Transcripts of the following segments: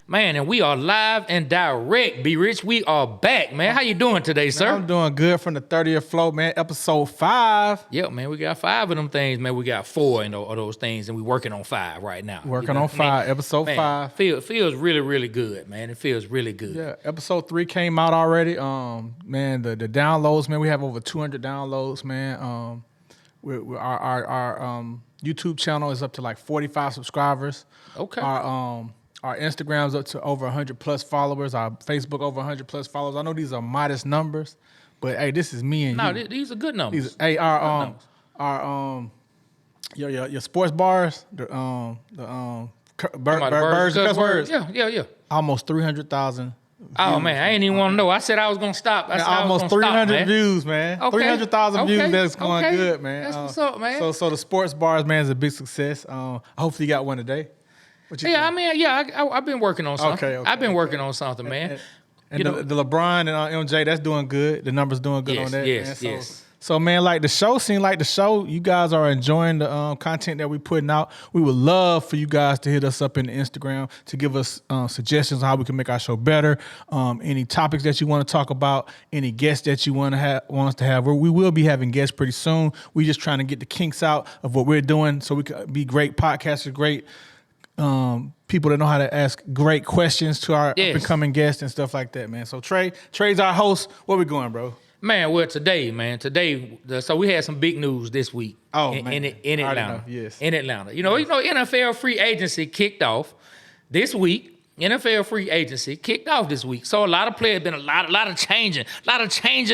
Man, and we are live and direct. Be Rich, we are back, man. How you doing today, sir? I'm doing good from the 30th floor, man. Episode 5. Yeah, man, we got 5 of them things, man. We got 4 of those things, and we working on 5 right now. Working on 5, episode 5. Feels really, really good, man. It feels really good. Yeah, episode 3 came out already. Man, the downloads, man, we have over 200 downloads, man. Our YouTube channel is up to like 45 subscribers. Okay. Our Instagram's up to over 100 plus followers. Our Facebook over 100 plus followers. I know these are modest numbers, but hey, this is me and you. No, these are good numbers. Your sports bars, birds and cuss words. Yeah. Almost 300,000. Oh man, I ain't even want to know. I said I was gonna stop. Almost 300 views, man. Okay. 300,000 views. That's going good, man. That's what's up, man. So the sports bars, man, is a big success. Hopefully you got one today. I've been working on something. Okay, I've been working on something, man. And the LeBron and MJ, that's doing good. The numbers doing good on that. Yes. So, man, like the show seemed like the show. You guys are enjoying the content that we're putting out. We would love for you guys to hit us up in the Instagram to give us suggestions on how we can make our show better. Any topics that you want to talk about, any guests that you want us to have. We will be having guests pretty soon. We're just trying to get the kinks out of what we're doing so we can be great podcasters, great people that know how to ask great questions to our up-and-coming guests and stuff like that, man. So Trey's our host. Where we going, bro? Man, well, today, so we had some big news this week in Atlanta. Yes. In Atlanta. You know, NFL free agency kicked off this week. NFL free agency kicked off this week. So a lot of players been a lot of changing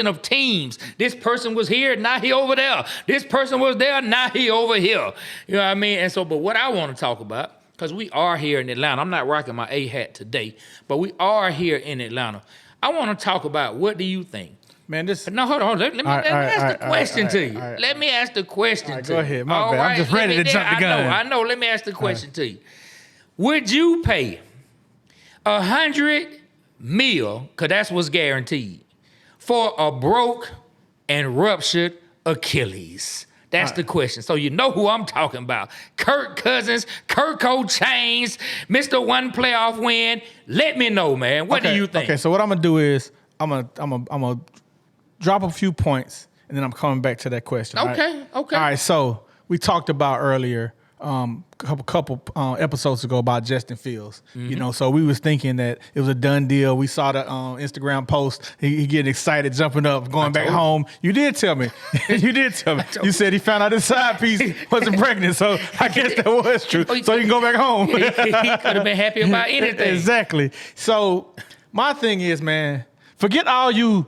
of teams. This person was here, now he over there. This person was there, now he over here. You know what I mean? And so, but what I want to talk about, because we are here in Atlanta. I'm not rocking my A hat today, but we are here in Atlanta. I want to talk about, what do you think? Man, No, hold on. Let me ask the question to you. Let me ask the question to you. Go ahead. My bad. I'm just ready to jump the gun. I know. Let me ask the question to you. Would you pay $100 million, because that's what's guaranteed, for a broke and ruptured Achilles? That's the question. So you know who I'm talking about. Kirk Cousins, Kirko Chains, Mr. One Playoff Win. Let me know, man. What do you think? Okay, so what I'm going to do is I'm gonna drop a few points, and then I'm coming back to that question. Okay. Right? All right, so we talked about earlier, a couple episodes ago about Justin Fields. Mm-hmm. You know, so we was thinking that it was a done deal. We saw the Instagram post. He getting excited, jumping up, going back home. You did tell me. You said he found out his side piece wasn't pregnant, so I guess that was true. So he can go back home. He could have been happy about anything. Exactly. So my thing is, man, forget all you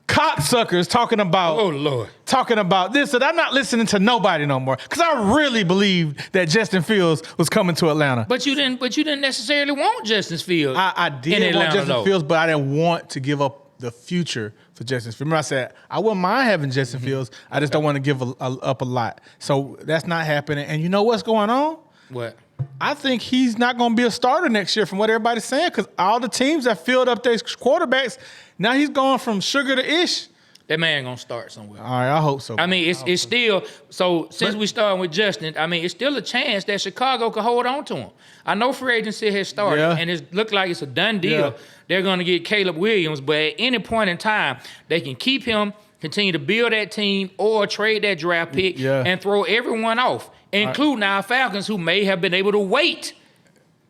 cocksuckers talking about this, and I'm not listening to nobody no more, because I really believed that Justin Fields was coming to Atlanta. But you didn't necessarily want Justin Fields. I did want Justin Fields, but I didn't want to give up the future for Justin Fields. Remember, I said I wouldn't mind having Justin Fields. I just don't want to give up a lot. So that's not happening. And you know what's going on? What? I think he's not going to be a starter next year, from what everybody's saying, because all the teams that filled up their quarterbacks, now he's going from sugar to ish. That man going to start somewhere. All right, I hope so. I mean, it's still, so since we started with Justin, I mean, it's still a chance that Chicago could hold on to him. I know free agency has started, and it looked like it's a done deal. Yeah. They're going to get Caleb Williams, but at any point in time, they can keep him, continue to build that team, or trade that draft pick and throw everyone off, including our Falcons, who may have been able to wait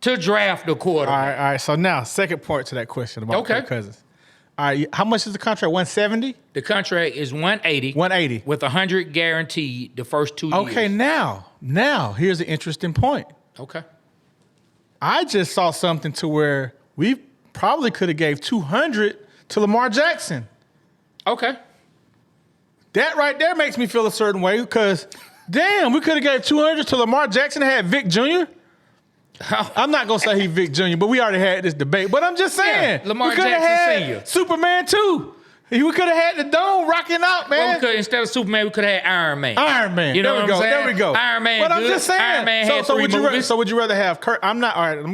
to draft the quarterback. All right. So now, second part to that question about Kirk Cousins. All right, how much is the contract? 170? The contract is 180. 180. With 100 guaranteed the first 2 years. Okay, now, here's an interesting point. Okay. I just saw something to where we probably could have gave 200 to Lamar Jackson. Okay. That right there makes me feel a certain way, because, damn, we could have gave 200 to Lamar Jackson and had Vic Jr. I'm not going to say he Vic Jr., but we already had this debate. But I'm just saying. Lamar we could have Jackson had Sr. Superman too. We could have had the dome rocking out, man. Well, instead of Superman, we could have had Iron Man. You know what I'm saying? There we go. Iron Man. But I'm just saying. Iron Man had three movies. So would you rather have Kirk? I'm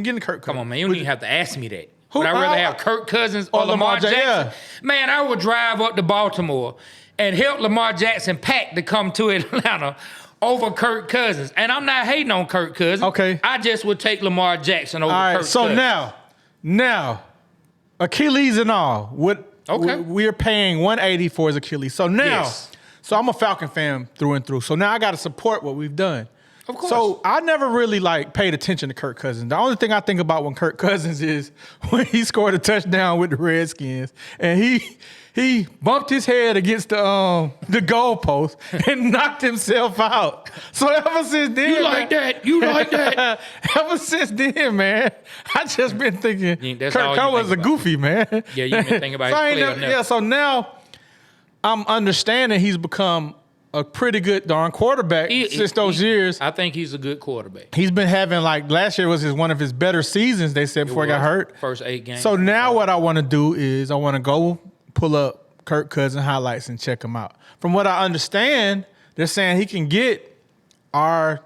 getting Kirk. Come on, man. You don't even have to ask me that. Would I rather have Kirk Cousins or Lamar Jackson? Yeah. Man, I would drive up to Baltimore and help Lamar Jackson pack to come to Atlanta over Kirk Cousins. And I'm not hating on Kirk Cousins. Okay. I just would take Lamar Jackson over Kirk Cousins. So now, Now, Achilles and all, Okay. we're paying $180 for his Achilles. So now, Yes. so I'm a Falcon fan through and through. So now I got to support what we've done. Of course. So I never really paid attention to Kirk Cousins. The only thing I think about when Kirk Cousins is when he scored a touchdown with the Redskins and he bumped his head against the goalpost and knocked himself out. So ever since then, You like that? You like that? Ever since then, man, I just been thinking That's all Kirk you was think a about. goofy, man. Yeah, you've been thinking about So I his ain't player never- now. Yeah, so now I'm understanding he's become a pretty good darn quarterback since those years. I think he's a good quarterback. He's been having last year was one of his better seasons, they said, before he got hurt. First 8 games. So now what I want to do is I want to go pull up Kirk Cousins highlights and check him out. From what I understand, they're saying he can get our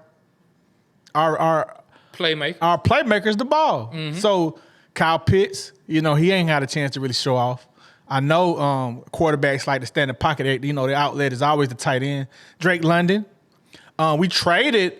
playmakers the ball. Mm-hmm. So Kyle Pitts, he ain't had a chance to really show off. I know quarterbacks like to stand in the pocket. The outlet is always the tight end. Drake London. We traded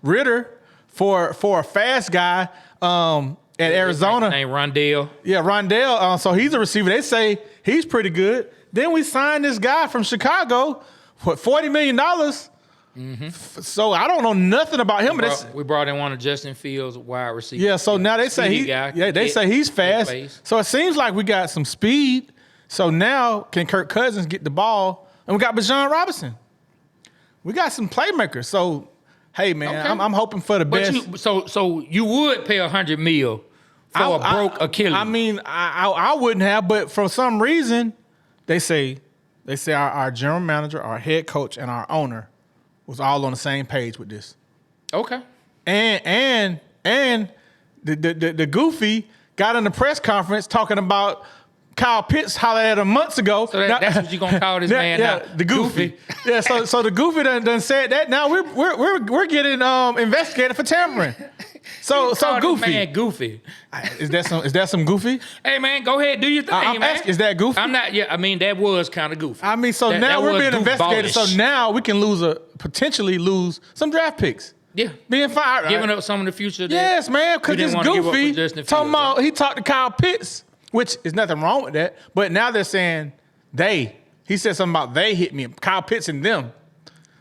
Ritter for a fast guy at Arizona. Named Rondale. Yeah, Rondale. So he's a receiver. They say he's pretty good. Then we signed this guy from Chicago for $40 million. Mm-hmm. So I don't know nothing about him. We brought in one of Justin Fields' wide receivers. Yeah, so now they say they say he's fast. So it seems like we got some speed. So now can Kirk Cousins get the ball? And we got Bijan Robinson. We got some playmakers. So hey man, Okay. I'm hoping for the best. So you would pay $100 million for a broke Achilles? I mean, I wouldn't have, but for some reason, they say our general manager, our head coach, and our owner was all on the same page with this. Okay. And the goofy got in the press conference talking about Kyle Pitts hollered at him months ago. So that's what you gonna call this man now? The goofy. Yeah, so the goofy done said that. Now we're getting investigated for tampering. So goofy. Man, goofy. Is that some goofy? Hey man, go ahead, do your thing, I'm man. asking, is that goofy? I'm not. Yeah, I mean that was kind of goofy. I mean, so now we're being investigated. So now we can potentially lose some draft picks. Yeah, being fired, giving up some of the future. Yes, man, because it's goofy. Talking about he talked to Kyle Pitts, which is nothing wrong with that. But now they're saying he said something about they hit me, Kyle Pitts and them.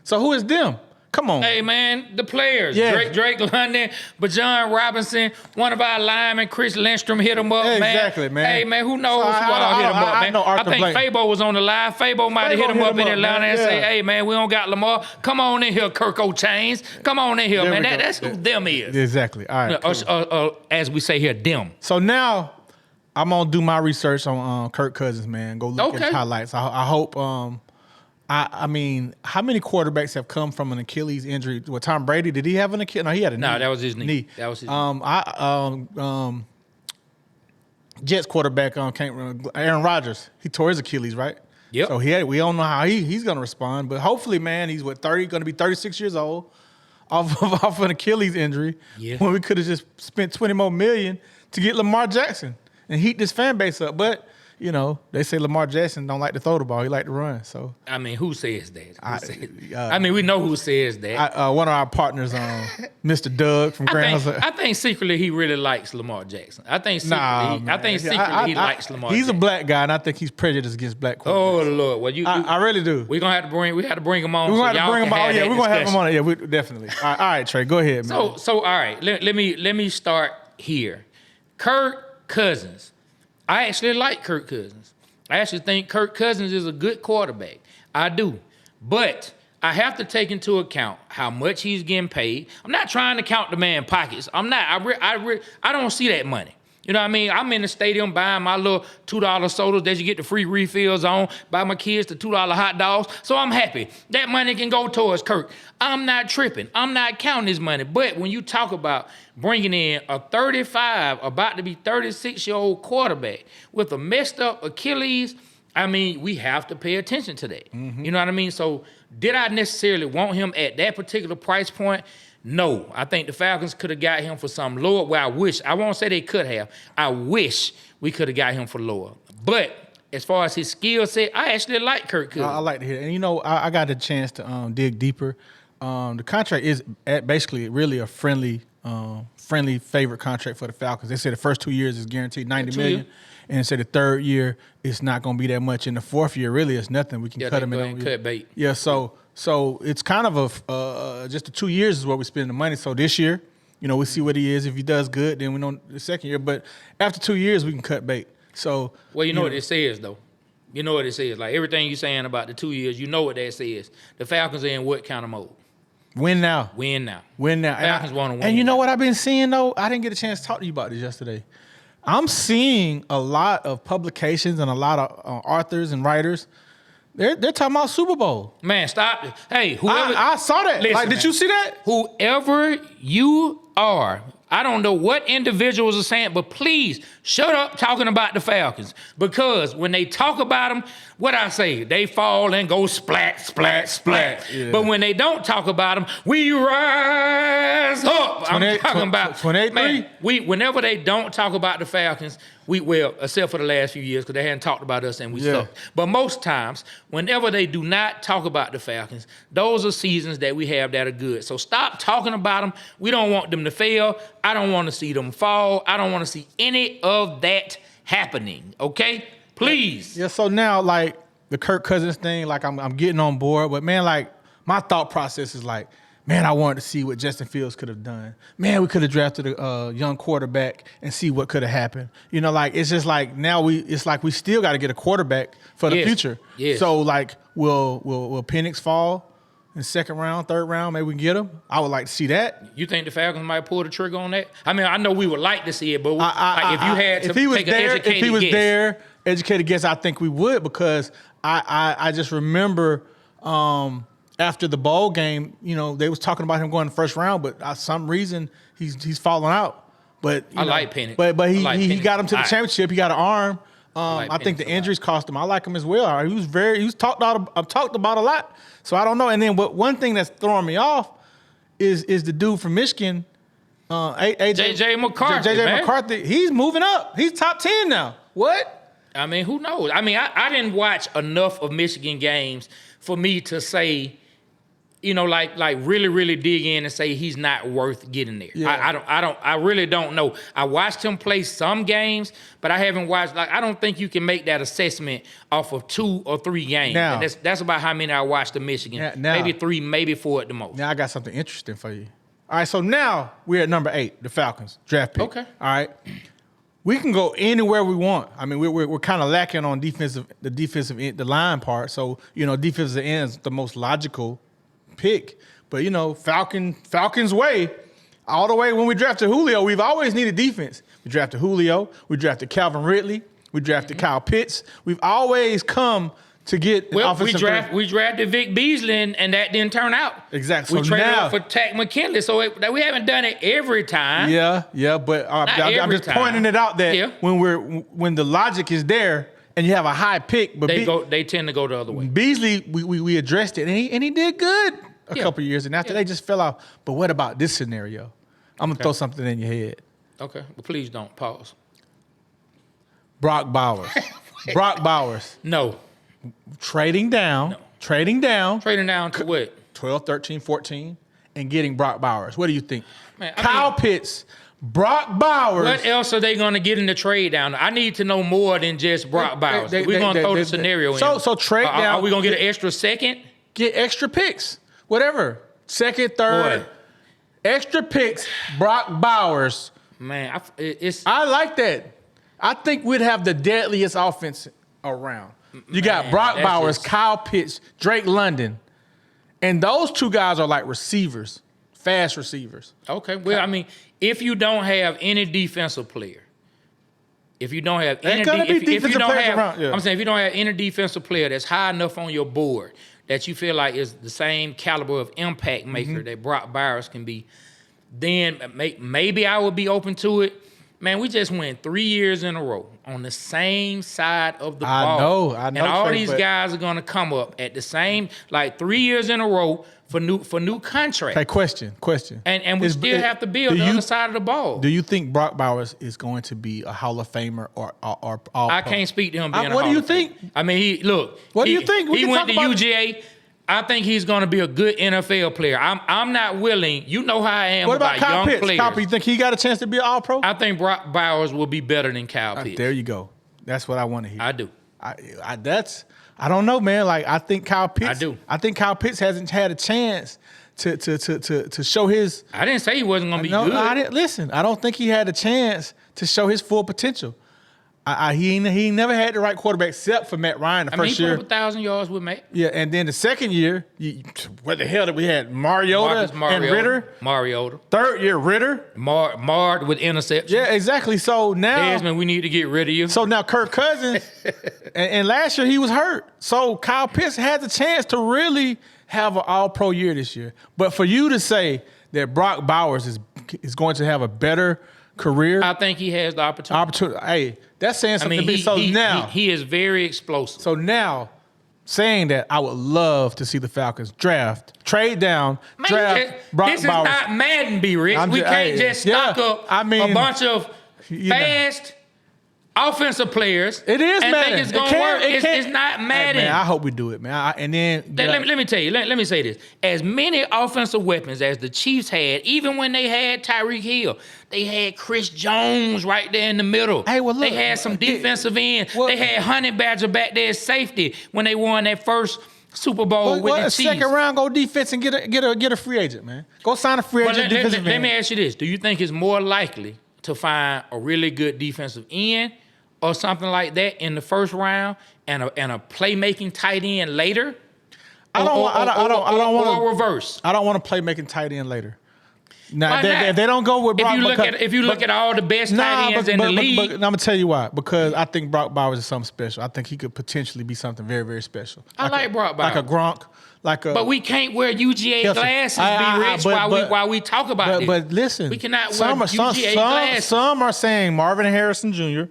So who is them? Come on. Hey, man, the players. Yes. Drake London, Bijan Robinson, one of our linemen, Chris Lindstrom, hit him up, man. Exactly, man. Hey, man, who knows who all hit him up, man? I think Fabo was on the line. Fabo might have hit him up in Atlanta and say, hey, man, we don't got Lamar. Come on in here, Kirk O'Chains. Come on in here, man. That's who them is. Exactly. All right. Cool. As we say here, them. So now I'm going to do my research on Kirk Cousins, man. Go look at his highlights. I hope... I mean, how many quarterbacks have come from an Achilles injury? Well, Tom Brady, did he have an Achilles? No, he had a knee. No, that was his knee. That was his knee. Jets quarterback, can't remember, Aaron Rodgers, he tore his Achilles, right? Yep. So we don't know how he's going to respond, but hopefully, man, he's going to be 36 years old off an Achilles injury. Yeah. When we could have just spent $20 more million to get Lamar Jackson and heat this fan base up, but. They say Lamar Jackson don't like to throw the ball; he like to run. So I mean, who says that? I mean, we know who says that. One of our partners, Mr. Doug from Grand Hustle. I think secretly he really likes Lamar Jackson. I think secretly he likes Lamar. He's Jackson. a black guy, and I think he's prejudiced against black quarterbacks. Oh Lord, well I really do. We had to bring him on. We're gonna have to bring him on. Yeah, we're gonna have him on. Yeah, we definitely. All right, Trey, go ahead, man. So all right, let me start here. Kirk Cousins. I actually like Kirk Cousins. I actually think Kirk Cousins is a good quarterback. I do. But I have to take into account how much he's getting paid. I'm not trying to count the man's pockets. I'm not. I don't see that money. You know what I mean? I'm in the stadium buying my little $2 sodas that you get the free refills on, buy my kids the $2 hot dogs. So I'm happy. That money can go towards Kirk. I'm not tripping. I'm not counting his money. But when you talk about bringing in a 35, about to be 36-year-old quarterback with a messed up Achilles, I mean, we have to pay attention to that. Mm-hmm. You know what I mean? So did I necessarily want him at that particular price point? No, I think the Falcons could have got him for some lower. Well, I won't say they could have. I wish we could have got him for lower. But as far as his skill set, I actually like Kirk Cousins. I like to hear it. And, I got a chance to dig deeper. The contract is basically really a friendly friendly favorite contract for the Falcons. They said the first 2 years is guaranteed $90 million. years. And they said the third year it's not going to be that much. In the fourth year, really, it's nothing. We can cut him in. Cut bait. Yeah, so it's kind of just the 2 years is what we spend the money. So this year, we see what he is. If he does good, then we know the second year. But after 2 years, we can cut bait. So well, you know what it says though. You know what it says. Like everything you're saying about the 2 years, you know what that says. The Falcons are in what kind of mode? Win now. Win now. Win now. Falcons want to win. And you know now. what I've been seeing though? I didn't get a chance to talk to you about this yesterday. I'm seeing a lot of publications and a lot of authors and writers. They're talking about Super Bowl. Man, stop it. Hey, whoever. I saw that. Listen, did you see that? Whoever you are, I don't know what individuals are saying, but please shut up talking about the Falcons. Because when they talk about them, what I say, they fall and go splat, splat, splat. Yeah. But when they don't talk about them, we rise up. I'm talking about 28-3. Man, whenever they don't talk about the Falcons, except for the last few years, because they hadn't talked about us and we sucked. But most times, whenever they do not talk about the Falcons, those are seasons that we have that are good. So stop talking about them. We don't want them to fail. I don't want to see them fall. I don't want to see any of that happening. Okay? Please. Yeah, so now, the Kirk Cousins thing, I'm getting on board. But, man, my thought process is man, I wanted to see what Justin Fields could have done. Man, we could have drafted a young quarterback and see what could have happened. It's just now we still got to get a quarterback for the future. Yes. So, will Penix fall in second round, third round? Maybe we can get him. I would like to see that. You think the Falcons might pull the trigger on that? I mean, I know we would like to see it, but if he was there, educated guess, I think we would, because I just remember after the bowl game, they was talking about him going the first round, but for some reason he's falling out. But I like Penix. But he got him to the championship. He got an arm. I think the injuries cost him. I like him as well. He was talked about a lot. So I don't know. And then one thing that's throwing me off is the dude from Michigan, JJ McCarthy. JJ McCarthy. He's moving up. He's top 10 now. What? I mean, who knows? I mean, I didn't watch enough of Michigan games for me to say, really, really dig in and say he's not worth getting there. Yeah. I really don't know. I watched him play some games, but I haven't watched. I don't think you can make that assessment off of 2 or 3 games. Now, and that's about how many I watched of Michigan. Maybe 3, maybe 4 at the most. Now I got something interesting for you. All right, so now we're at number 8, the Falcons draft pick. Okay. All right. We can go anywhere we want. I mean, we're kind of lacking on the line part. So defensive end is the most logical pick. But Falcons way, all the way when we drafted Julio, we've always needed defense. We drafted Julio. We drafted Calvin Ridley. We drafted Kyle Pitts. We've always come to get offensive. We drafted Vic Beasley, and that didn't turn out. Exactly. We traded up for Tack McKinley, so we haven't done it every time. Yeah, but I'm just pointing it out that when the logic is there and you have a high pick, but they tend to go the other way. Beasley, we addressed it, and he did good a couple of years, and after they just fell off. But what about this scenario? I'm gonna throw something in your head. Okay, but please don't pause. Brock Bowers. Brock Bowers. No. Trading down to what? 12, 13, 14, and getting Brock Bowers. What do you think? Man, Kyle Pitts, Brock Bowers. What else are they going to get in the trade down? I need to know more than just Brock Bowers. We're going to throw the scenario in. So trade down. Are we going to get an extra second? Get extra picks. Whatever. Second, third. Extra picks, Brock Bowers. Man, I like that. I think we'd have the deadliest offense around. You got Brock Bowers, Kyle Pitts, Drake London. And those 2 guys are like receivers, fast receivers. Okay. Well, I mean, if you don't have any defensive player, I'm saying if you don't have any defensive player that's high enough on your board that you feel like is the same caliber of impact maker that Brock Bowers can be, then maybe I would be open to it. Man, we just went 3 years in a row on the same side of the ball. I know. And all these guys are going to come up at the same, 3 years in a row for new contracts. Okay, question. And we still have to build the other side of the ball. Do you think Brock Bowers is going to be a Hall of Famer or all? I can't speak to him being a What Hall do you of think? Famer. I mean, What do you think? He went to UGA. I think he's going to be a good NFL player. I'm not willing. You know how I am What about Kyle young Pitts? players. Kyle Pitts, you think he got a chance to be an All-Pro? I think Brock Bowers will be better than Kyle Pitts. There you go. That's what I want to hear. I do. I don't know, man. Like I think Kyle Pitts. I do. I think Kyle Pitts hasn't had a chance to show his. I didn't say he wasn't going to be No, good. I didn't listen. I don't think he had a chance to show his full potential. He never had the right quarterback except for Matt Ryan the first he year. put up 1,000 yards with Matt. Yeah, and then the second year, what the hell did we had? Mariota and Ritter. Mariota. Third year, Ritter. Marred with interception. Yeah, exactly. So now, Desmond, we need to get rid of you. So now Kirk Cousins, and last year he was hurt. So Kyle Pitts had the chance to really have an All-Pro year this year. But for you to say that Brock Bowers is going to have a better career, I think he has the opportunity. Hey, that's saying something to me. Now he is very explosive. So now, saying that, I would love to see the Falcons trade down, draft Brock Bowers. This is not Madden, be rich. We can't just stock up a bunch of fast offensive players. It is and Madden. think it's gonna work. It's not Madden. Hey, man, I hope we do it, man. Let me tell you. Let me say this: as many offensive weapons as the Chiefs had, even when they had Tyreek Hill, they had Chris Jones right there in the middle. Hey, well, look, they had some defensive end. They had Honey Badger back there as safety when they won that first Super Bowl with the Chiefs. Second round, go defense and get a free agent, man. Go sign a free agent defensive end. Let me ask you this: do you think it's more likely to find a really good defensive end or something like that in the first round, and a playmaking tight end later? I don't want or reverse. I don't want to playmaking tight end later. Now if they don't go with Brock. If you look at all the best tight ends in the league, but I'm gonna tell you why. Because I think Brock Bowers is something special. I think he could potentially be something very, very special. I like Brock Bowers, like a Gronk. But we can't wear UGA glasses, while we talk about this. But listen, we cannot wear UGA glasses. Some are saying Marvin Harrison Jr.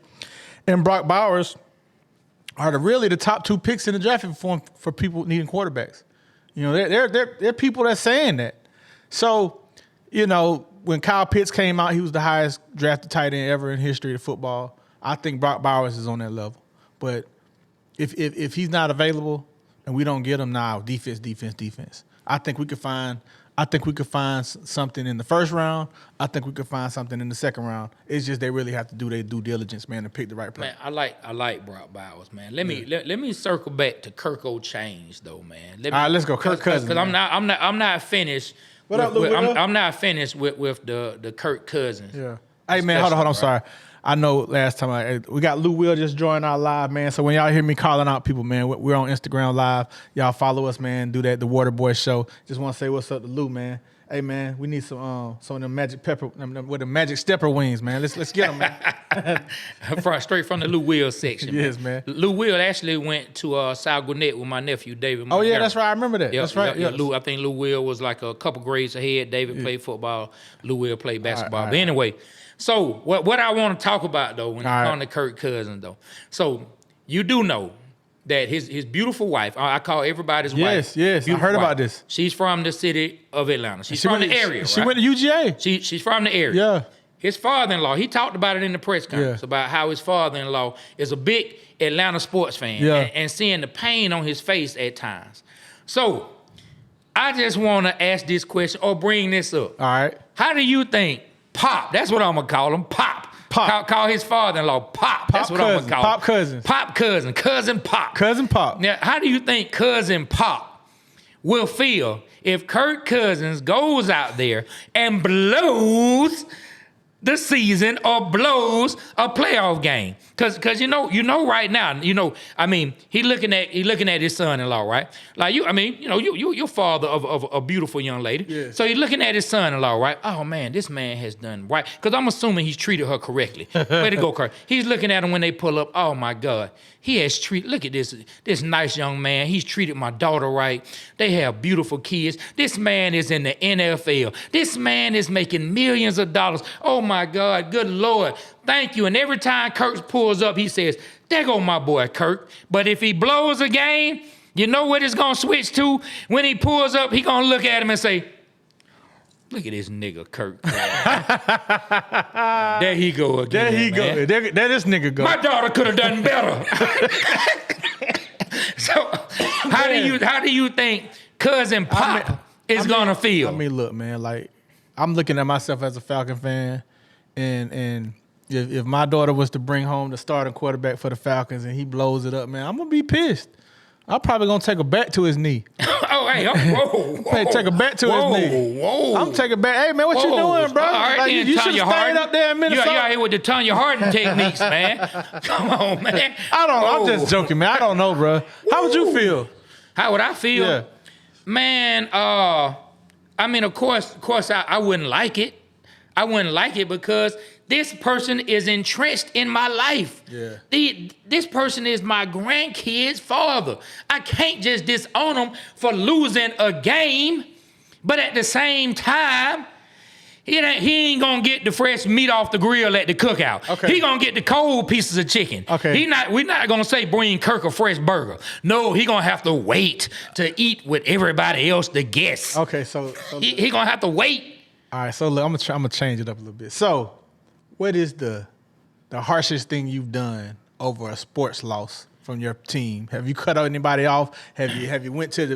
and Brock Bowers are really the top two picks in the draft for people needing quarterbacks. You know, they're people that's saying that. So, you know, when Kyle Pitts came out, he was the highest drafted tight end ever in history of football. I think Brock Bowers is on that level. But if he's not available and we don't get him now, defense. I think we could find something in the first round. I think we could find something in the second round. It's just they really have to do their due diligence, man, to pick the right player. Man, I like Brock Bowers, man. Let me circle back to Kirk Change though, man. All right, let's go, Kirk Cousins. Because I'm not finished. I'm not finished with the Kirk Cousins. Yeah. Hey man, hold on. I'm sorry. I know last time we got Lou Will just joined our live, man. So when y'all hear me calling out people, man, we're on Instagram Live. Y'all follow us, man. Do that, the Waterboyz Show. Just want to say what's up to Lou, man. Hey man, we need some of them magic pepper with the magic stepper wings, man. Let's get them, man. Straight from the Lou Will section. Yes, man. Lou Will actually went to Sal Gwinnett with my nephew David. Oh yeah, that's right. I remember that. Yep, that's right. Yep. I think Lou Will was like a couple grades ahead. David played football. Lou Will played basketball. But anyway, so what I want to talk about though when it comes to Kirk Cousins though. So you do know that his beautiful wife, I call everybody's wife. Yes, I heard about this. She's from the city of Atlanta. She's from the area. She went to UGA. She's from the area. Yeah. His father-in-law, he talked about it in the press conference about how his father-in-law is a big Atlanta sports fan and seeing the pain on his face at times. So I just want to ask this question or bring this up. All right. How do you think Pop, that's what I'm going to call him, Pop. Call his father-in-law Pop. That's what I'm going to call him. Pop Cousins. Pop Cousin. Cousin Pop. Cousin Pop. Now, how do you think Cousin Pop will feel if Kirk Cousins goes out there and blows the season or blows a playoff game? Because you know right now, he looking at his son-in-law, right? Like you're father of a beautiful young lady. Yeah. So he's looking at his son-in-law, right? Oh man, this man has done right. Because I'm assuming he's treated her correctly. Way to go, Kirk. He's looking at him when they pull up. Oh my God. He has treated, look at this nice young man. He's treated my daughter right. They have beautiful kids. This man is in the NFL. This man is making millions of dollars. Oh my God, good Lord. Thank you. And every time Kirk pulls up, he says, there go my boy Kirk. But if he blows a game, you know what it's going to switch to? When he pulls up, he going to look at him and say, look at this nigga Kirk. There he go again. There he go. There this nigga go. My daughter could have done better. So how do you think cousin Pop is gonna feel? I mean, look, man, like I'm looking at myself as a Falcon fan, and if my daughter was to bring home the starting quarterback for the Falcons and he blows it up, man, I'm gonna be pissed. I'm probably gonna take a bat to his knee. Whoa. Take a bat to his knee. Whoa. I'm taking a bat. Hey, man, what you doing, bro? All right, like, you should have stayed up there in Minnesota. You're out here with the Tanya Hardin techniques, man. Come on, man. I'm just joking, man. I don't know, bro. How would you feel? How would I feel? Yeah. Man, I mean, of course, I wouldn't like it. I wouldn't like it because this person is entrenched in my life. Yeah. This person is my grandkid's father. I can't just disown him for losing a game, but at the same time, he ain't gonna get the fresh meat off the grill at the cookout. Okay. He gonna get the cold pieces of chicken. Okay. We're not gonna say bring Kirk a fresh burger. No, he gonna have to wait to eat with everybody else, the guests. Okay, so He gonna have to wait. all right, so look, I'm gonna change it up a little bit. So, what is the harshest thing you've done over a sports loss from your team? Have you cut anybody off? Have you went to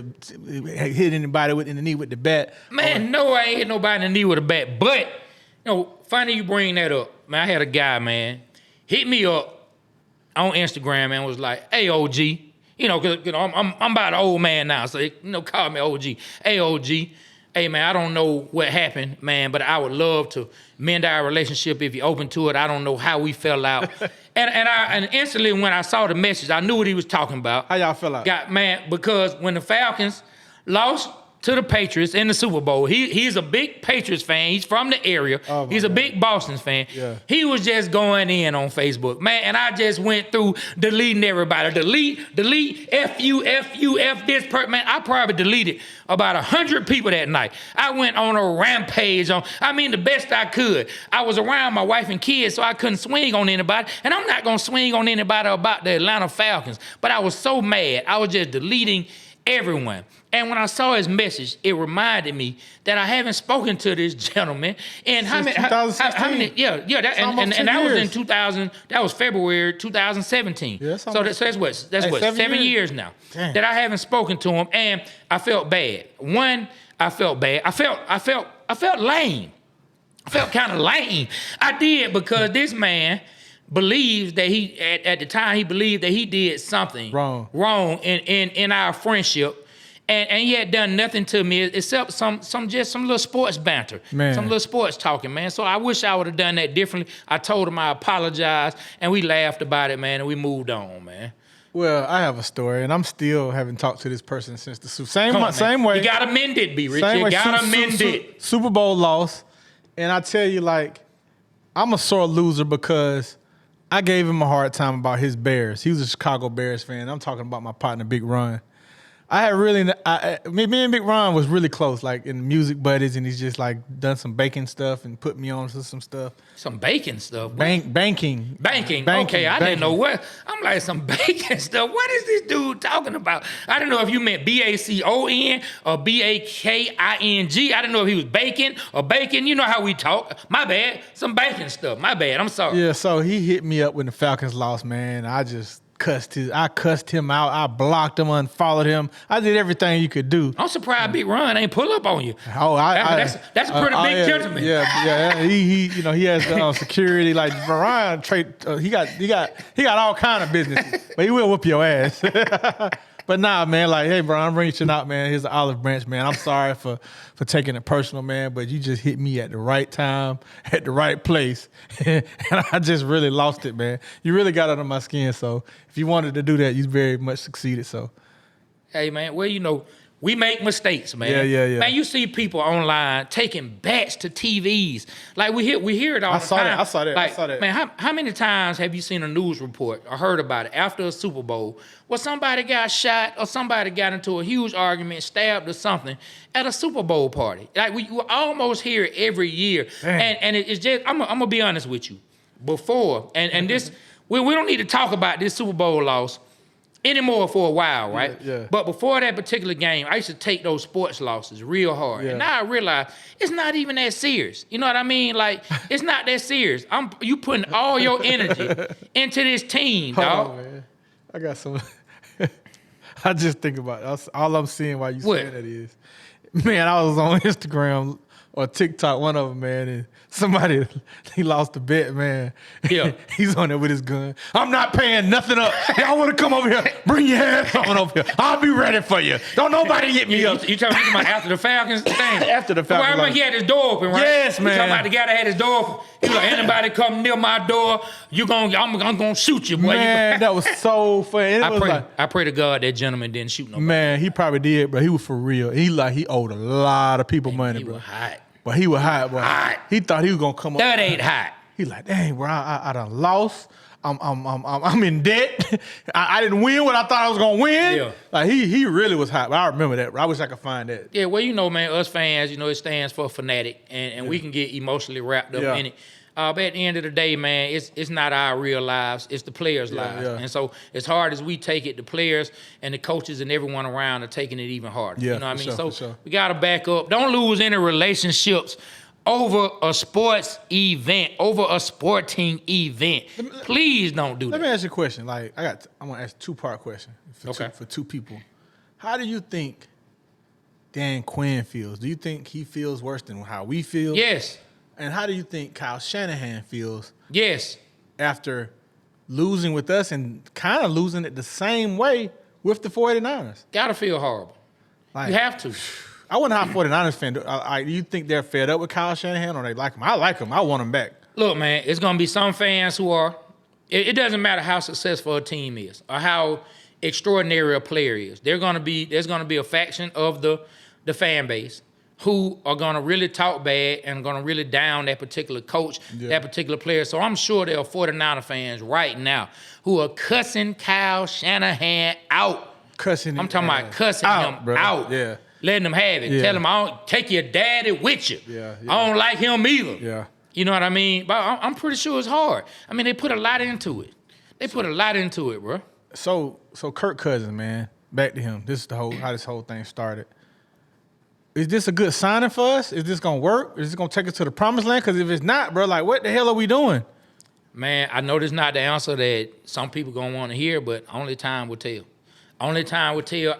hit anybody in the knee with the bat? Man, no, I ain't hit nobody in the knee with a bat. But, funny you bring that up. Man, I had a guy, man, hit me up on Instagram and was like, hey, OG. Cause I'm about an old man now, so call me OG. Hey, OG. Hey, man, I don't know what happened, man, but I would love to mend our relationship if you're open to it. I don't know how we fell out. and instantly when I saw the message, I knew what he was talking about. How y'all fell out? Because when the Falcons lost to the Patriots in the Super Bowl, he's a big Patriots fan. He's from the area. Oh, he's a big Boston fan. Yeah. He was just going in on Facebook, man, and I just went through deleting everybody. Delete, F this person. Man, I probably deleted about 100 people that night. I went on a rampage the best I could. I was around my wife and kids, so I couldn't swing on anybody, and I'm not going to swing on anybody about the Atlanta Falcons, but I was so mad. I was just deleting everyone. And when I saw his message, it reminded me that I haven't spoken to this gentleman in how many? That was in 2000. That was February 2017. Yeah, so that's what 7 years now. Damn. That I haven't spoken to him, and I felt bad. I felt bad. I felt lame. I felt kind of lame. I did because this man believes that at the time he believed that he did something wrong in our friendship. And he had done nothing to me except some little sports banter, some little sports talking, man. So I wish I would have done that differently. I told him I apologized, and we laughed about it, man, and we moved on, man. Well, I have a story, and I'm still haven't talked to this person since the same way. You gotta mend it, B. Rich. You gotta mend it. Super Bowl loss, and I tell you, like, I'm a sore loser because I gave him a hard time about his Bears. He was a Chicago Bears fan. I'm talking about my partner, Big Ron. Me and Big Ron was really close, like in music buddies, and he's just like done some baking stuff and put me on to some stuff. Some baking stuff? Banking. Okay, I didn't know what. I'm like, some baking stuff? What is this dude talking about? I didn't know if you meant BACON or BAKING. I didn't know if he was baking or bacon. You know how we talk. My bad. Some baking stuff. My bad. I'm sorry. Yeah, so he hit me up when the Falcons lost, man. I cussed him out. I blocked him, unfollowed him. I did everything you could do. I'm surprised Big Ron ain't pull up on you. Oh, that's a pretty big gentleman. Yeah. He has security. Like Ron, he got all kind of business, but he will whoop your ass. But nah, man, like, hey, bro, I'm reaching out, man. Here's an olive branch, man. I'm sorry for taking it personal, man, but you just hit me at the right time, at the right place, and I just really lost it, man. You really got under my skin, so if you wanted to do that, you very much succeeded, so. Hey, man, well, we make mistakes, man. Yeah. Man, you see people online taking bats to TVs. Like, we hear it all the time. I saw that. Man, how many times have you seen a news report or heard about it after a Super Bowl where somebody got shot or somebody got into a huge argument, stabbed or something at a Super Bowl party? Like, we almost hear it every year. And it's just, I'm going to be honest with you. Before, and this, we don't need to talk about this Super Bowl loss anymore for a while, right? Yeah. But before that particular game, I used to take those sports losses real hard. Yeah. And now I realize it's not even that serious. You know what I mean? Like, it's not that serious. You putting all your energy into this team, dog. Oh, man. I got some I just think about it. All I'm seeing while you What? saying that is, man, I was on Instagram or TikTok, one of them, man, and somebody, he lost a bet, man. Yeah. He's on there with his gun. I'm not paying nothing up. Y'all want to come over here? Bring your ass on over here. I'll be ready for you. Don't nobody hit me up. You talking about after the Falcons thing? After the Falcons. Well, I remember he had his door open, right? Yes, man. You talking about the guy that had his door open? He was like, anybody come near my door, I'm gonna shoot you, boy. Man, that was so funny. I pray to God that gentleman didn't shoot nobody. Man, he probably did, but he was for real. He owed a lot of people money, He bro. was hot. But he was hot, boy. Hot. He thought he was gonna come up. That ain't hot. He like, dang, bro, I done lost. I'm in debt. I didn't win what I thought I was gonna win. Yeah. Like he really was hot. But I remember that, bro. I wish I could find that. Yeah, well, man, us fans, it stands for fanatic, and we can get emotionally wrapped up in it. But at the end of the day, man, it's not our real lives, it's the players' lives. Yeah. And so as hard as we take it, the players and the coaches and everyone around are taking it even harder. Yeah, You know what I mean? for So sure. we gotta back up. Don't lose any relationships over a sports event, over a sporting event. Please don't do Let that. me ask you a question. Like I'm gonna ask a 2-part question for two people. How do you think Dan Quinn feels? Do you think he feels worse than how we feel? Yes. And how do you think Kyle Shanahan feels Yes. after losing with us and kind of losing it the same way with the 49ers? Gotta feel horrible. Like, You have to. I wonder how 49ers fans do. Do you think they're fed up with Kyle Shanahan or they like him? I like him. I want him back. Look, man, it's going to be some fans who are, it doesn't matter how successful a team is or how extraordinary a player is. There's going to be a faction of the fan base who are going to really talk bad and going to really down that particular coach, that particular player. So I'm sure there are 49er fans right now who are cussing Kyle Shanahan out. Cussing I'm talking about cussing him bro. out. Yeah. Letting him have it. Yeah. Tell him, I don't take your daddy with you. Yeah. I don't like him either. Yeah. You know what I mean? But I'm pretty sure it's hard. I mean, they put a lot into it. They put a lot into it, bro. So Kirk Cousins, man, back to him. This is how this whole thing started. Is this a good signing for us? Is this gonna work? Is this gonna take us to the promised land? Because if it's not, bro, like what the hell are we doing? Man, I know this is not the answer that some people gonna want to hear, but only time will tell. Only time will tell.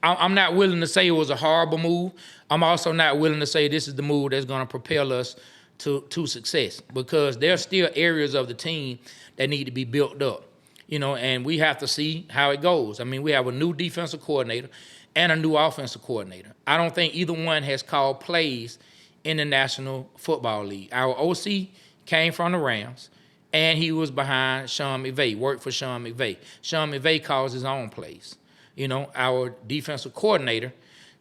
I'm not willing to say it was a horrible move. I'm also not willing to say this is the move that's gonna propel us to success, because there's still areas of the team that need to be built up. And we have to see how it goes. I mean, we have a new defensive coordinator and a new offensive coordinator. I don't think either one has called plays in the National Football League. Our OC came from the Rams, and he was behind Sean McVay, worked for Sean McVay. Sean McVay calls his own plays. Our defensive coordinator,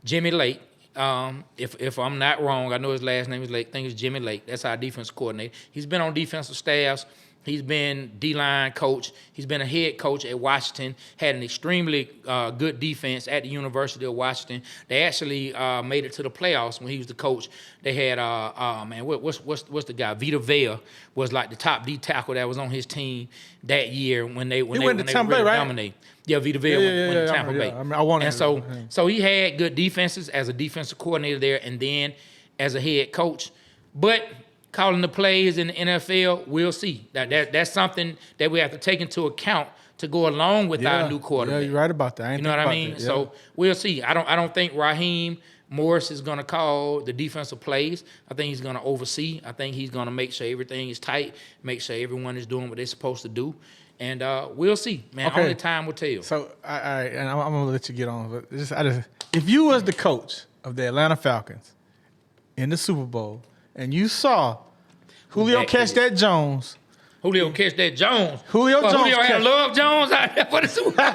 Jimmy Lake, if I'm not wrong, I know his last name is Lake, I think it's Jimmy Lake. That's our defensive coordinator. He's been on defensive staffs. He's been D-line coach. He's been a head coach at Washington, had an extremely good defense at the University of Washington. They actually made it to the playoffs when he was the coach. They had, what's the guy? Vita Vea was like the top D tackle that was on his team that year when they went to Tampa really Bay, right? dominated. Yeah, Vita Vea went to Tampa Bay. I mean, I wanted and so he had good defenses as a defensive coordinator there, and then as a head coach. But calling the plays in the NFL, we'll see. That's something that we have to take into account to go along with our new quarterback. Yeah, you're right about that. You know what I mean? So we'll see. I don't think Raheem Morris is going to call the defensive plays. I think he's going to oversee. I think he's going to make sure everything is tight, make sure everyone is doing what they're supposed to do. And we'll see, man. Okay. Only time will tell. So, all right, and I'm going to let you get on. But if you was the coach of the Atlanta Falcons in the Super Bowl and you saw Julio catch that Jones. Julio catch that Jones. Julio had Love Jones out there for the Super Bowl.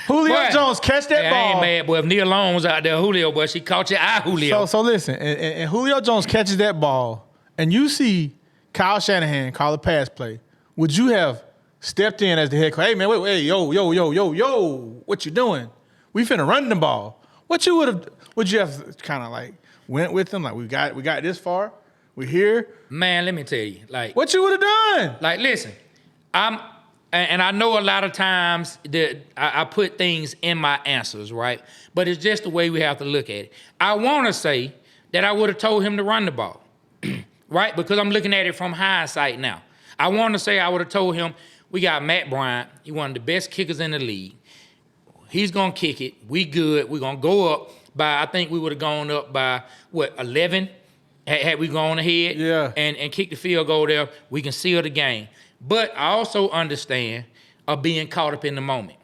Julio Jones catch that ball. I ain't mad, boy. If Neil Long was out there, Julio, boy, she caught your eye, Julio. So listen, and Julio Jones catches that ball, and you see Kyle Shanahan call a pass play. Would you have stepped in as the head coach? Hey, man, wait, yo, what you doing? We finna run the ball. Would you have kind of like went with them? Like, we got this far. We're here. Man, let me tell you, like, what you would have done? Like, listen, and I know a lot of times that I put things in my answers, right? But it's just the way we have to look at it. I want to say that I would have told him to run the ball, right? Because I'm looking at it from hindsight now. I want to say I would have told him, we got Matt Bryant. He's one of the best kickers in the league. He's gonna kick it. We good. We're gonna go up by. I think we would have gone up by 11. Had we gone ahead, and kicked the field goal there, we can seal the game. But I also understand of being caught up in the moment,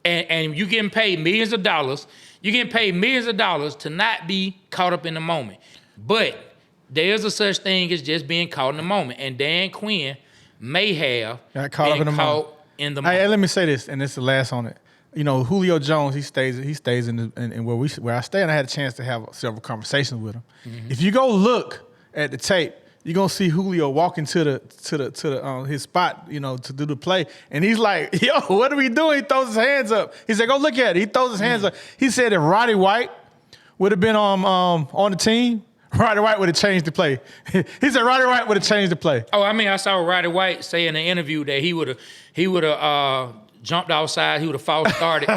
and you getting paid millions of dollars. You're getting paid millions of dollars to not be caught up in the moment. But there's a such thing as just being caught in the moment, and Dan Quinn may have got caught up in the moment. Hey, let me say this, and this is the last on it. You know, Julio Jones, he stays in where I stay, and I had a chance to have several conversations with him. Mm-hmm. If you go look at the tape, you're gonna see Julio walking to his spot, you know, to do the play, and he's like, "Yo, what are we doing?" He throws his hands up. He said, "Go look at it." He throws his hands up. He said if Roddy White would have been on the team, Roddy White would have changed the play. He said Roddy White would have changed the play. Oh, I mean, I saw Roddy White say in the interview that he would have jumped outside, he would have false started.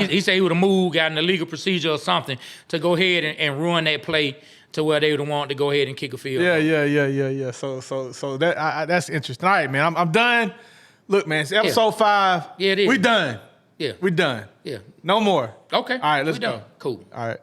he said he would have moved, got an illegal procedure or something to go ahead and ruin that play to where they would have wanted to go ahead and kick a field. Yeah. So that's interesting. All right, man, I'm done. Look, man, it's episode 5. Yeah, it is. We done. Yeah. We done. Yeah. No more. Okay. All right, let's go. Cool. All right.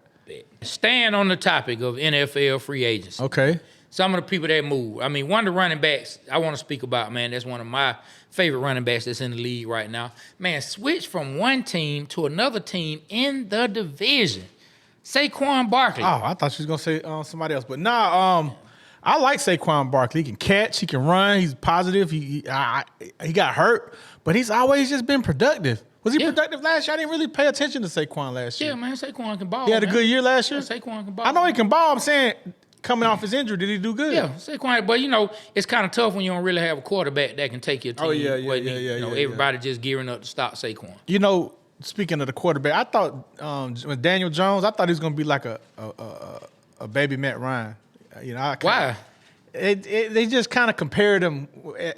Staying on the topic of NFL free agency. Okay. Some of the people that move. I mean, one of the running backs I want to speak about, man, that's one of my favorite running backs that's in the league right now. Man, switch from one team to another team in the division. Saquon Barkley. Oh, I thought she was going to say somebody else. But nah, I like Saquon Barkley. He can catch. He can run. He's positive. He got hurt, but he's always just been productive. Was he productive last year? I didn't really pay attention to Saquon last year. Yeah, man, Saquon can ball. He had a good year last year? Yeah, Saquon can ball. I know he can ball. I'm saying coming off his injury, did he do good? Yeah, Saquon, but, you know, it's kind of tough when you don't really have a quarterback that can take your team. Oh, yeah. Everybody just gearing up to stop Saquon. You know, speaking of the quarterback, I thought with Daniel Jones, I thought he was going to be like a baby Matt Ryan. You know, Why? They just kind of compared him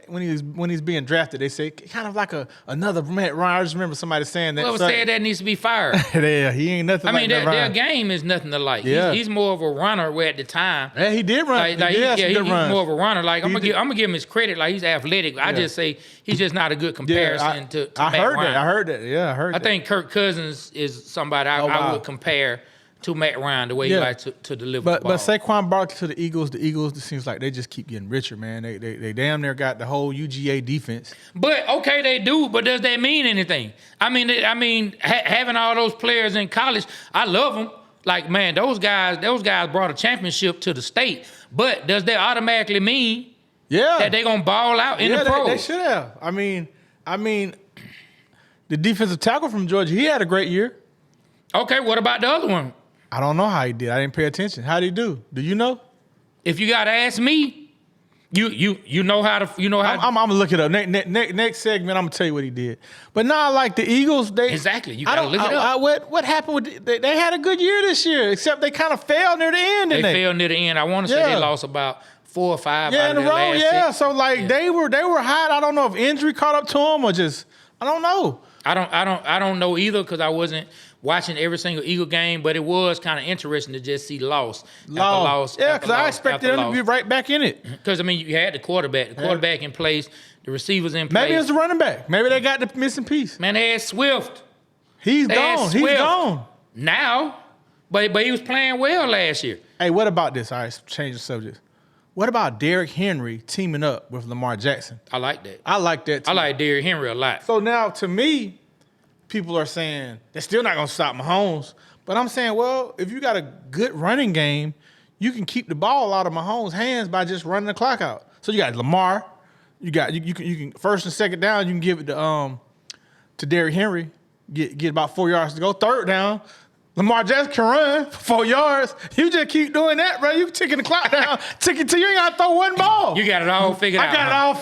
when he's being drafted. They say kind of like another Matt Ryan. I just remember somebody saying that. Whoever said that needs to be fired. Yeah, he ain't nothing. I mean, their game is nothing to like. Yeah. He's more of a runner. Where at the time, yeah, he did run. He's more of a runner. Like I'm gonna give him his credit. Like he's athletic. I just say he's just not a good comparison to Matt Ryan. I heard that. Yeah, I heard that. I think Kirk Cousins is somebody I would compare to Matt Ryan, the way he likes to deliver the ball. But Saquon Barkley to the Eagles, it seems like they just keep getting richer, man. They damn near got the whole UGA defense. But, okay, they do, but does that mean anything? I mean, having all those players in college, I love them. Like, man, those guys brought a championship to the state. But does that automatically mean that they're going to ball out in the pros? They should have. I mean, the defensive tackle from Georgia, he had a great year. Okay, what about the other one? I don't know how he did. I didn't pay attention. How did he do? Do you know? If you got to ask me, you know how to. I'm gonna look it up. Next segment, I'm gonna tell you what he did. But now, like the Eagles, exactly. You gotta look it up. What happened with they had a good year this year, except they kind of fell near the end. They fell near the end. I want to say they lost about 4 or 5 out in of a row. last 6. So like they were hot. I don't know if injury caught up to them or just I don't know. I don't know either because I wasn't watching every single Eagle game, but it was kind of interesting to just see loss. Yeah, because I expected them to be right back in it. Because, I mean, you had the quarterback in place, the receivers in place. Maybe it's the running back. Maybe they got the missing piece. Man, they had Swift. He's gone. He's gone. Now, but he was playing well last year. Hey, what about this? All right, change the subject. What about Derrick Henry teaming up with Lamar Jackson? I like that. I like that too. I like Derrick Henry a lot. So now, to me, people are saying they're still not going to stop Mahomes. But I'm saying, well, if you got a good running game, you can keep the ball out of Mahomes' hands by just running the clock out. So you got Lamar. You can first and second down, you can give it to Derrick Henry. Get about 4 yards to go. Third down, Lamar Jackson can run for 4 yards. You just keep doing that, bro. You ticking the clock down, ticking till you ain't got to throw one ball. You got it all figured out. I got it all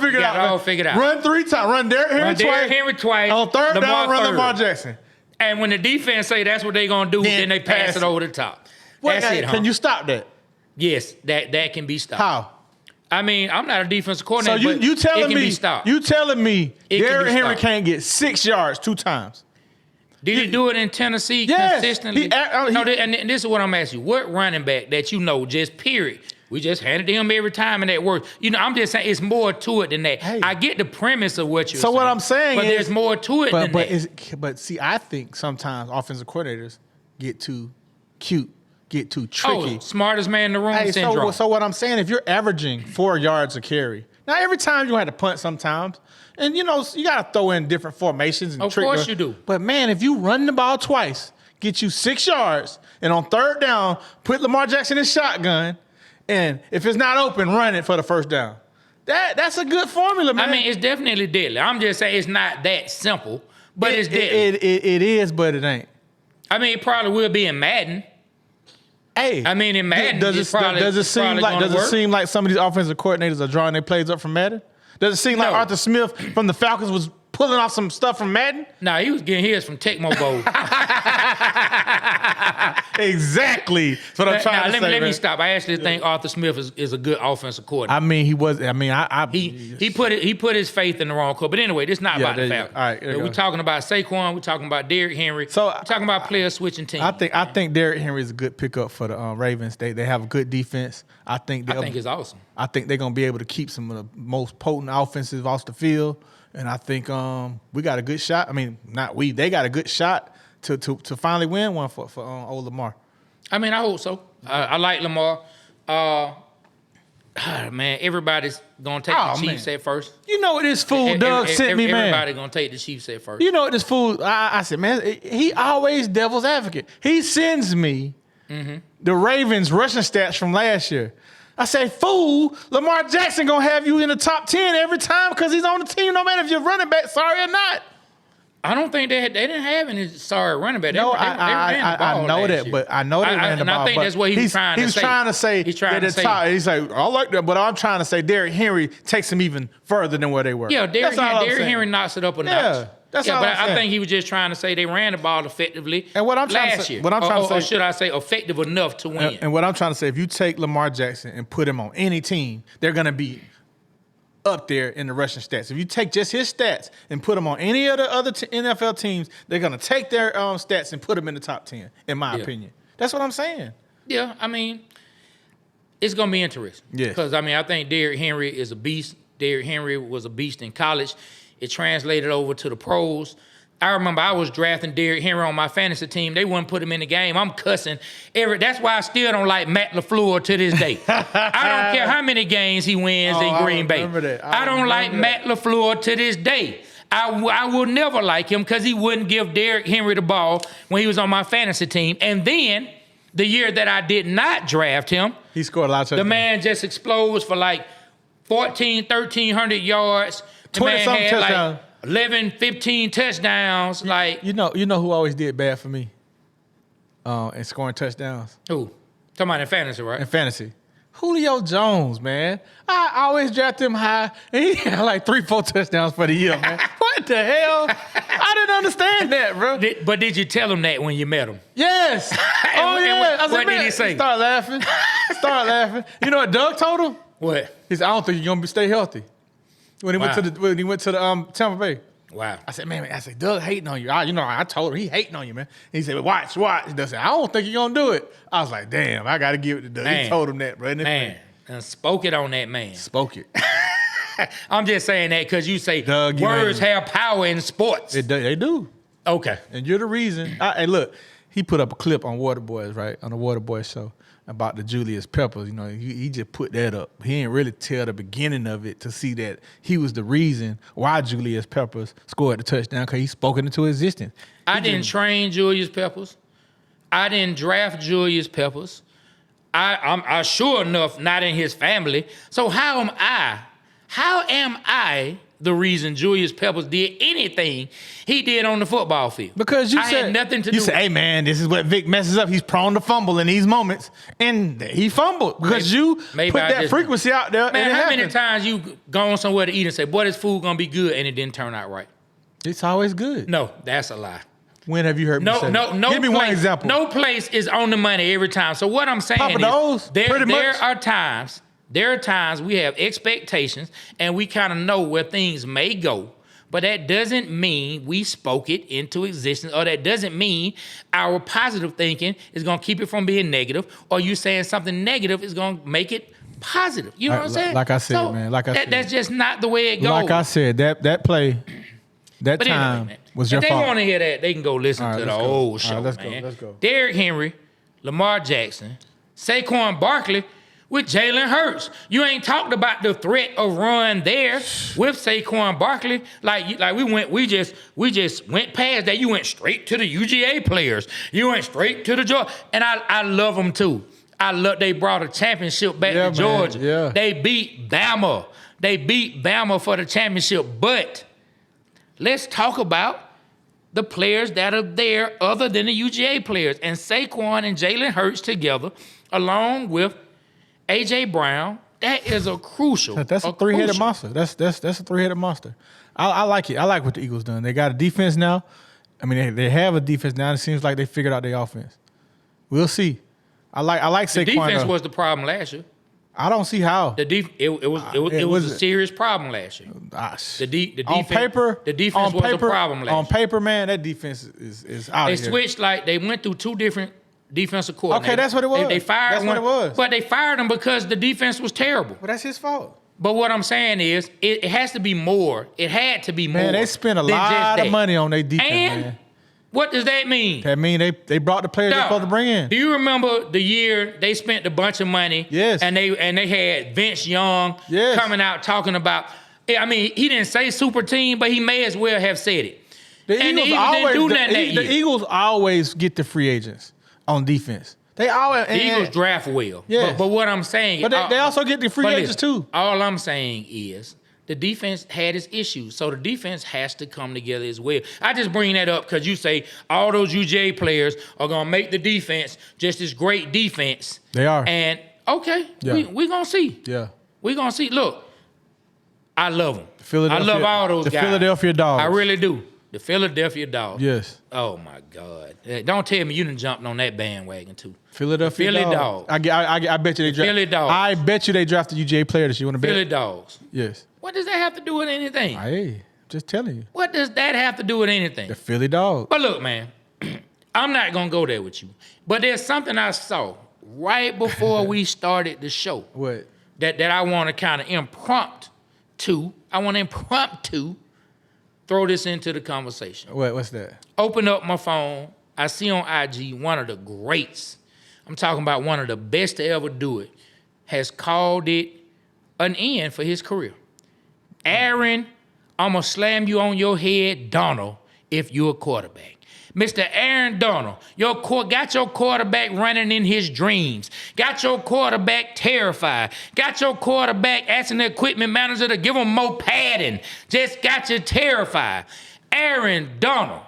figured out. Run 3 times. Run Derrick Henry twice. On third down, run Lamar Jackson. And when the defense say that's what they going to do, then they pass it over the top. That's it, Can you stop that? Yes, that can be stopped. How? I mean, I'm not a defensive coordinator, so you telling it can me, be stopped. You telling me Derrick Henry stopped. can't get 6 yards 2 times? Did he do it in Tennessee consistently? And this is what I'm asking you. What running back that you know, just period, We just handed to him every time, and that worked. You know, I'm just saying it's more to it than that. Hey. I get the premise of what you're saying. So what I'm saying but is, there's more to it than that. But see, I think sometimes offensive coordinators get too cute, get too tricky. Oh, smartest man in the room syndrome. So what I'm saying, if you're averaging 4 yards a carry, now every time you have to punt sometimes, and you know you got to throw in different formations. And of course you do. But man, if you run the ball twice, get you 6 yards, and on third down, put Lamar Jackson in shotgun. And if it's not open, run it for the first down. That's a good formula, man. I mean, it's definitely deadly. I'm just saying it's not that simple, but it's deadly. It is, but it ain't. I mean, it probably will be in Madden. Hey, I mean, in Madden, does it seem like some of these offensive coordinators are drawing their plays up from Madden? Does it seem like Arthur Smith from the Falcons was pulling off some stuff from Madden? Nah, he was getting his from Tecmo Bowl. Exactly. That's what I'm trying to say. Let me stop. I actually think Arthur Smith is a good offensive coordinator. I mean, he was. I mean, he put his faith in the wrong court. But anyway, this is not about the Falcons. All right, we're talking about Saquon. We're talking about Derrick Henry. So we're talking about players switching teams. I think Derrick Henry is a good pickup for the Ravens. They have a good defense. I think it's awesome. I think they're gonna be able to keep some of the most potent offenses off the field. And I think we got a good shot. I mean, not we. They got a good shot to finally win one for old Lamar. I mean, I hope so. I like Lamar. Man, everybody's gonna take the Chiefs at first. You know what this fool Doug sent me, man. Everybody gonna take the Chiefs at first. You know what this fool? I said, man, he always devil's advocate. He sends me the Ravens rushing stats from last year. I say, fool, Lamar Jackson gonna have you in the top 10 every time because he's on the team, no matter if you're running back, sorry or not. I don't think they didn't have any sorry running back. No, I know that, but I know they ran the ball. I think that's what he was trying to say. He's trying to say he's trying that to say. He's like, I like that, but I'm trying to say Derrick Henry takes him even further than where they were. Yeah, Derrick Henry knocks it up a notch. That's all I'm saying. I think he was just trying to say they ran the ball effectively and what I'm trying last to say, year. Or should I say effective enough to win? And what I'm trying to say, if you take Lamar Jackson and put him on any team, they're going to be up there in the rushing stats. If you take just his stats and put him on any of the other NFL teams, they're going to take their stats and put him in the top 10, in my opinion. That's what I'm saying. Yeah, I mean, it's going to be interesting. Yes. Because, I mean, I think Derrick Henry is a beast. Derrick Henry was a beast in college. It translated over to the pros. I remember I was drafting Derrick Henry on my fantasy team. They wouldn't put him in the game. I'm cussing. That's why I still don't like Matt LaFleur to this day. I don't care how many games he wins in Green Bay. I don't like Matt LaFleur to this day. I will never like him because he wouldn't give Derrick Henry the ball when he was on my fantasy team. And then the year that I did not draft him, he scored a lot of touchdowns. The man just explodes for like 1,300 yards. The man had touchdowns. Like 11, 15 touchdowns. Like you know who always did bad for me? In scoring touchdowns. Who? Talking about in fantasy, right? In fantasy. Julio Jones, man. I always draft him high, and he had like 3-4 touchdowns for the year, man. What the hell? I didn't understand that, bro. But did you tell him that when you met him? Yes. What did he say? Start laughing. You know what Doug told him? What? He said, I don't think you're gonna stay healthy. When he went to the Tampa Bay. Wow. I said, man, Doug hating on you. I told her he hating on you, man. And he said, watch. He said, I don't think you're gonna do it. I was like, damn, I gotta give it to Doug. Man. He told him that, bro. Man, and spoke it on that man. Spoke it. I'm just saying that because you say Doug, words have power in sports. They do. Okay. And you're the reason. Hey, look, he put up a clip on Waterboyz, right? On the Waterboyz Show about the Julius Peppers. You know, he just put that up. He didn't really tell the beginning of it to see that he was the reason why Julius Peppers scored the touchdown because he spoke it into existence. I didn't train Julius Peppers. I didn't draft Julius Peppers. I'm sure enough not in his family. So how am I the reason Julius Peppers did anything he did on the football field? Because I had nothing to do. You said, hey man, this is what Vic messes up. He's prone to fumble in these moments. And he fumbled because you put that frequency out there. Man, how many times you gone somewhere to eat and say, boy, this food gonna be good, and it didn't turn out right? It's always good. No, that's a lie. When have you heard me say that? No. Give me one example. No place is on the money every time. So what I'm saying is there are times we have expectations and we kind of know where things may go, but that doesn't mean we spoke it into existence, or that doesn't mean our positive thinking is going to keep it from being negative, or you saying something negative is going to make it positive. You know what I'm saying? Like I said, man. Like I said, that's just not the way it goes. Like I said, that play, that but time anyway, was your fault. If fault. they want to hear that, they can go listen to the old show, let's man. Let's go. Derrick Henry, Lamar Jackson, Saquon Barkley with Jalen Hurts. You ain't talked about the threat of run there with Saquon Barkley. We just went past that. You went straight to the UGA players. You went straight to the Georgia. And I love them too. They brought a championship back to Georgia. Man, yeah. They beat Bama. They beat Bama for the championship. But let's talk about the players that are there other than the UGA players. And Saquon and Jalen Hurts together, along with A.J. Brown, that is a crucial. That's a three-headed monster. That's a three-headed monster. I like it. I like what the Eagles done. They got a defense now. I mean, they have a defense now. It seems like they figured out their offense. We'll see. I like Saquon. The defense was the problem last year. I don't see how. It was a serious problem last year. The defense on paper, the defense was a problem last year. On paper, man, that defense is out. They switched they went through two different defensive coordinators. Okay, that's what it was. They fired that's one, what it was. But they fired him because the defense was terrible. Well, that's his fault. But what I'm saying is, it has to be more. It had to be more. Man, they spent a lot of money on their defense, man. What does that mean? That mean they brought the players they're supposed to bring in. Do you remember the year they spent a bunch of money? Yes. And they had Vince Young coming out talking about. I mean, he didn't say super team, but he may as well have said it. The Eagles always get the free agents on defense. They always the Eagles draft well. Yeah. But what I'm saying, but they also get the free agents too. All I'm saying is, the defense had its issues, so the defense has to come together as well. I just bring that up because you say all those UJ players are going to make the defense just this great defense. They are. And, okay, we're going to see. Yeah. We're going to see. Look, I love them. I love all those guys. The Philadelphia Dogs. I really do. The Philadelphia Dogs. Yes. Oh, my God. Don't tell me you done jumped on that bandwagon, too. Philadelphia Dogs. I bet you they drafted. Philly Dogs. I bet you they drafted UJ player this year. You want to bet? Philly Dogs. Yes. What does that have to do with anything? Hey, just telling you. What does that have to do with anything? The Philly Dogs. But look, man, I'm not going to go there with you. But there's something I saw right before we started the show. What? That I want to kind of impromptu throw this into the conversation. What's that? Open up my phone. I see on IG one of the greats. I'm talking about one of the best to ever do it. Has called it an end for his career. Aaron, I'm going to slam you on your head, Donald, if you're a quarterback. Mr. Aaron Donald, got your quarterback running in his dreams. Got your quarterback terrified. Got your quarterback asking the equipment manager to give him more padding. Just got you terrified. Aaron Donald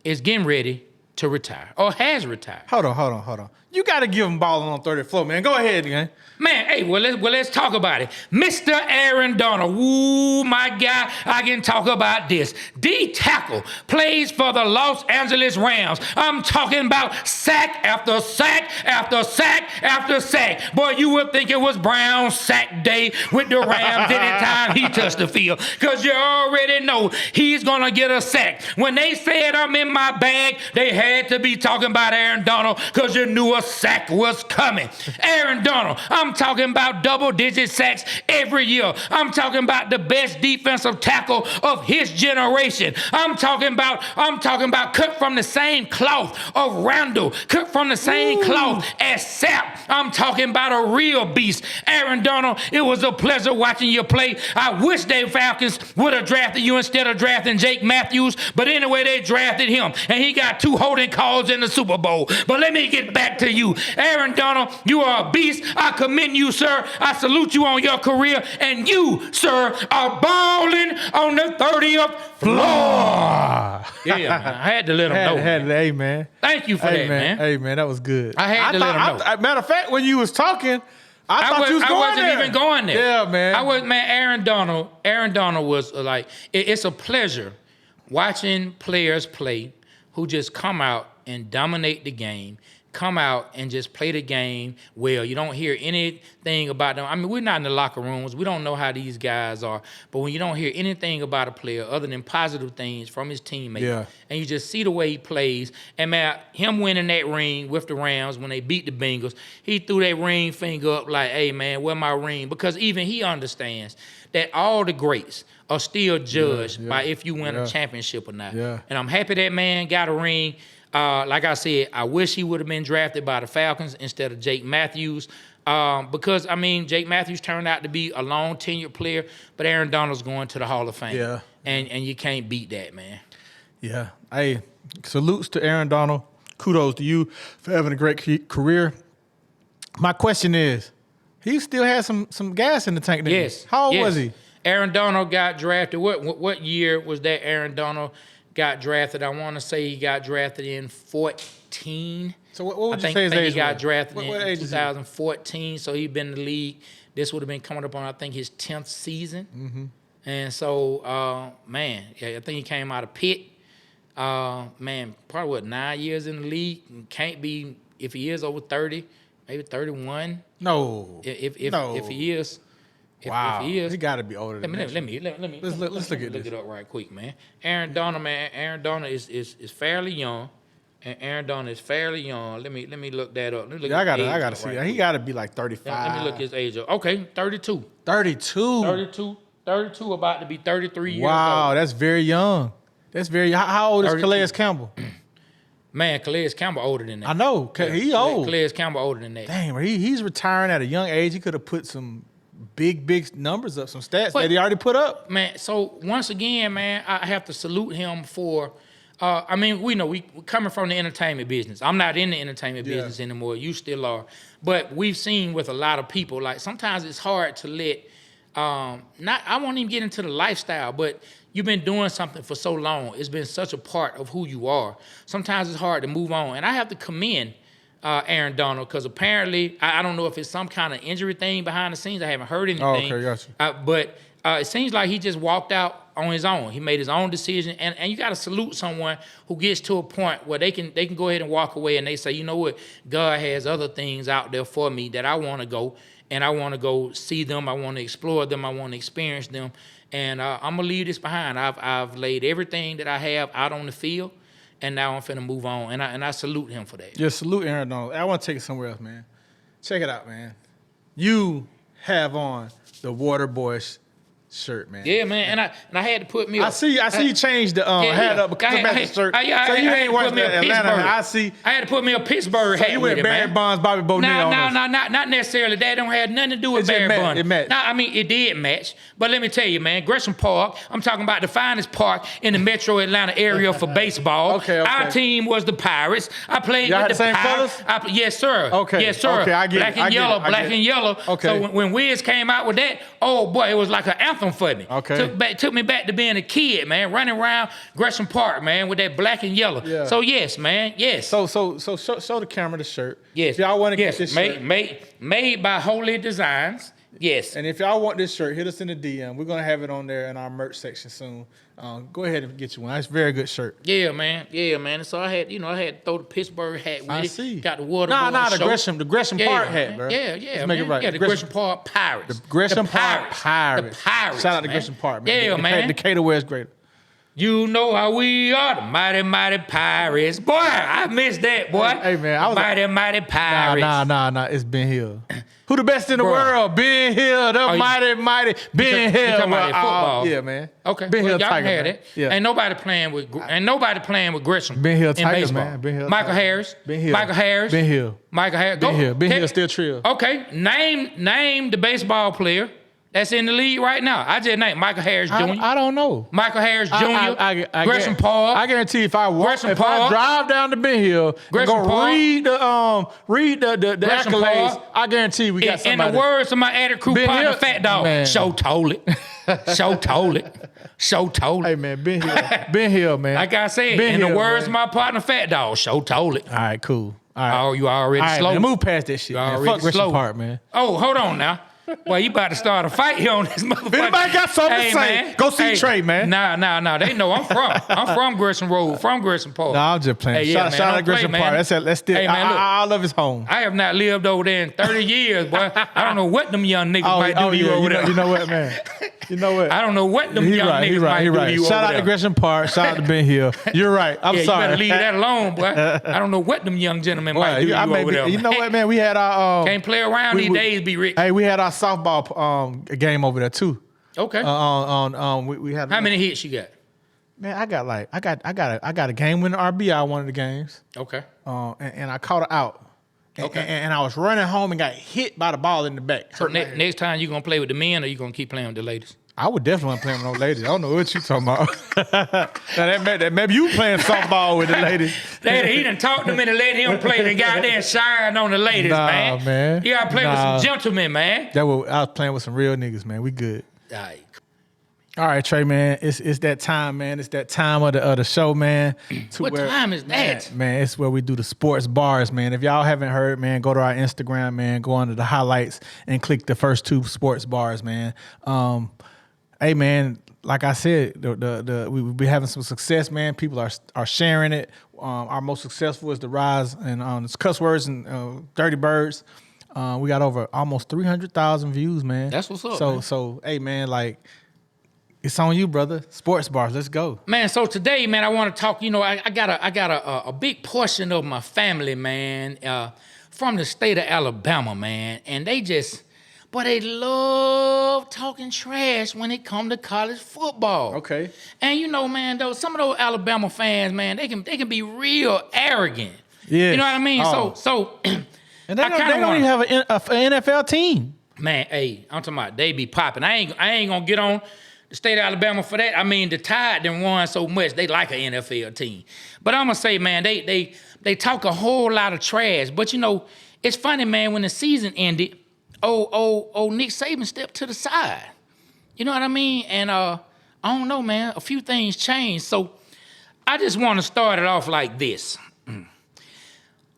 is getting ready to retire or has retired. Hold on. You got to give him balling on 30th floor, man. Go ahead, man. Man, hey, let's talk about it. Mr. Aaron Donald, ooh, my guy, I can talk about this. D tackle plays for the Los Angeles Rams. I'm talking about sack after sack after sack after sack. Boy, you would think it was Brown sack day with the Rams anytime he touched the field, because you already know he's going to get a sack. When they said I'm in my bag, they had to be talking about Aaron Donald because you knew a sack was coming. Aaron Donald, I'm talking about double-digit sacks every year. I'm talking about the best defensive tackle of his generation. I'm talking about cut from the same cloth of Randall, cut from the same cloth as Sapp. I'm talking about a real beast. Aaron Donald, it was a pleasure watching you play. I wish the Falcons would have drafted you instead of drafting Jake Matthews, but anyway, they drafted him, and he got 2 holding calls in the Super Bowl. But let me get back to you. Aaron Donald, you are a beast. I commend you, sir. I salute you on your career. And you, sir, are balling on the 30th floor. Yeah, man. I had to let him know. Hey, man. Thank you for that, man. Hey, man, that was good. I had to let him know. Matter of fact, when you was talking, I thought you was going I wasn't even going there. Yeah, man. Aaron Donald was like, it's a pleasure watching players play who just come out and dominate the game, come out and just play the game well. You don't hear anything about them. I mean, we're not in the locker rooms. We don't know how these guys are. But when you don't hear anything about a player other than positive things from his teammates, and you just see the way he plays, and man, him winning that ring with the Rams when they beat the Bengals, he threw that ring finger up like, hey, man, where my ring? Because even he understands that all the greats are still judged by if you win a championship or not. And I'm happy that man got a ring. Like I said, I wish he would have been drafted by the Falcons instead of Jake Matthews. Because, I mean, Jake Matthews turned out to be a long tenured player, but Aaron Donald's going to the Hall of Fame. And you can't beat that, man. Hey, salutes to Aaron Donald. Kudos to you for having a great career. My question is, he still has some gas in the tank. Yes. How old was he? Aaron Donald got drafted. What year was that Aaron Donald got drafted? I want to say he got drafted in 14. So what would you say his I think age he got was? drafted What in age is he? 2014, so he'd been in the league. This would have been coming up on, I think, his 10th season. And so, man, I think he came out of Pitt. Man, probably, 9 years in the league? Can't be, if he is over 30, maybe 31. No. If he is. Wow. If he is. He got to be older than that. Let me Let's look at look this. it up right quick, man. Aaron Donald, man. Aaron Donald is fairly young. And Aaron Donald is fairly young. Let me look that up. Let me look I his age gotta up see right that. He quick. got to be like 35. Let me look his age up. Okay, 32. 32. 32, about to be 33 years Wow, old. that's very young. That's very. How old is 32. Calais Campbell? Man, Calais Campbell older than that. I know. He old. Calais Campbell older than that. Damn, he's retiring at a young age. He could have put some big numbers up, some stats But- that he already put up. Man, so once again, man, I have to salute him for. I mean, we know we coming from the entertainment business. I'm not in the entertainment business anymore. You still are, but we've seen with a lot of people, like sometimes it's hard to let. I won't even get into the lifestyle, but you've been doing something for so long. It's been such a part of who you are. Sometimes it's hard to move on, and I have to commend Aaron Donald because apparently I don't know if it's some kind of injury thing behind the scenes. I haven't heard anything. Oh, okay, gotcha. But it seems like he just walked out on his own. He made his own decision, and you got to salute someone who gets to a point where they can go ahead and walk away, and they say, you know what, God has other things out there for me that I want to go, and I want to go see them. I want to explore them. I want to experience them, and I'm gonna leave this behind. I've laid everything that I have out on the field, and now I'm finna move on, and I salute him for that. Yeah, salute Aaron Donald. I want to take it somewhere else, man. Check it out, man. You have on the Waterboyz shirt, man. Yeah, man, and I had to put me. I see you changed the hat up because of the shirt. So you ain't watched the Atlanta. I see. I had to put me a Pittsburgh hat You with went it, Barry man. Bonds, Bobby Bonilla on us. No, not necessarily. That don't have nothing to do with It just Barry matched. Bonds. It matched. No, I mean it did match. But let me tell you, man, Gresham Park. I'm talking about the finest park in the Metro Atlanta area for baseball. Okay. Our team was the Pirates. I played Y'all with had the same Pirates. colors? Yes, sir. Okay. Yes, sir. Okay, I get it. Black and I get yellow. it. I Black get and it. yellow. Okay. So when Wiz came out with that, oh boy, it was like an anthem for me. Okay. Took me back to being a kid, man, running around Gresham Park, man, with that black and yellow. Yeah. So yes, man, yes. So show the camera the shirt. Yes. If y'all want to get yes. this shirt. Made by Holy Designs. Yes. And if y'all want this shirt, hit us in the DM. We're gonna have it on there in our merch section soon. Go ahead and get you one. It's a very good shirt. Yeah, man. And so I had to throw the Pittsburgh hat with it. I see. Got the Waterboyz Show. the Gresham Park hat, bro. Yeah, Let's make it right. Yeah, the Gresham Park Pirates. The Gresham Park Pirates. The Pirates. Shout out to man. Gresham Park, man. Yeah, man. Decatur wears greater. You know how we are, the mighty, mighty Pirates. Boy, I missed that, boy. Hey, man, I was mighty Pirates. Nah. It's Ben Hill. Who the best in the Bruh. world? Ben Hill, the mighty Ben Hill. You talking about that football? Yeah, man. Okay, Ben Hill y'all Tiger, can have man. it. Yeah. Ain't nobody playing with Gresham. Ben Hill in Tiger, baseball. man. Ben Hill Michael Tiger. Harris. Ben Hill. Michael Harris. Ben Hill. Michael Harris. Ben Hill. Ben Hill still trill. Okay, name the baseball player that's in the league right now. I just named Michael Harris Jr. I don't know. Michael Harris Jr. I Gresham Park. I guarantee if I Gresham I Park. drive down to Ben Hill and Gresham go Park. read the Gresham accolades, Park. I guarantee we got In somebody. the words of my added crew Ben partner, Hill- Fat Dog, Man. show told it. Show told it. Hey man, Ben Hill. Ben Hill, man. Like I said, Ben in the Hill, words man. of my partner, Fat Dog, show told it. All right, cool. All right. Oh, you already All right, slow. man, move past that shit, You man. already Fuck Gresham slow. Park, man. Oh, hold on now. Well, you about to start a fight here on this motherfucker. Anybody got something to say? Man. Go see Trey, man. Nah. They know I'm from Gresham Road, from Gresham Park. No, I'm just playing. Shout out to Gresham Park. Let's still. Hey, man, look, I love his home. I have not lived over there in 30 years, boy. I don't know what them young niggas might do to you over there. You know what, man? You know what? I don't know what them young niggas might do to you Shout over out there. to Gresham Park. Shout out to Ben Hill. You're right. I'm sorry. You better leave that alone, boy. I don't know what them young gentlemen might do to you over there. You know what, man? We had our can't play around these days, be rich. Hey, we had our softball game over there too. Okay. We had. How many hits you got? Man, I got a game winning RBI one of the games. Okay. And I caught her out. Okay. And I was running home and got hit by the ball in the back. So next time you gonna play with the men, or you gonna keep playing with the ladies? I would definitely want to play with no ladies. I don't know what you talking about. Now maybe you playing softball with the ladies. He done talked to me to let him play the goddamn shine on the ladies, man. You gotta play with some gentlemen, man. I was playing with some real niggas, man. We good. All right, Trey, man. It's that time, man. It's that time of the show, man. What time is that? Man, it's where we do the sports bars, man. If y'all haven't heard, man, go to our Instagram, man. Go under the highlights and click the first 2 sports bars, man. Hey, man, like I said, we've been having some success, man. People are sharing it. Our most successful is the rise and it's cuss words and dirty birds. We got over almost 300,000 views, man. That's what's up. So hey, man, like it's on you, brother. Sports bars, let's go, man. So today, man, I want to talk. You know, I got a big portion of my family, man, from the state of Alabama, man, and they love talking trash when it come to college football. Okay. And you know, man, some of those Alabama fans, man, they can be real arrogant. Yeah. You know what I mean? Oh. So and they don't even have an NFL team. Man, hey, I'm talking about they be popping. I ain't gonna get on the state of Alabama for that. I mean, the Tide done won so much, they like an NFL team. But I'm gonna say, man, they talk a whole lot of trash. But you know, it's funny, man, when the season ended, Nick Saban stepped to the side. You know what I mean? And I don't know, man, a few things changed. So I just want to start it off like this.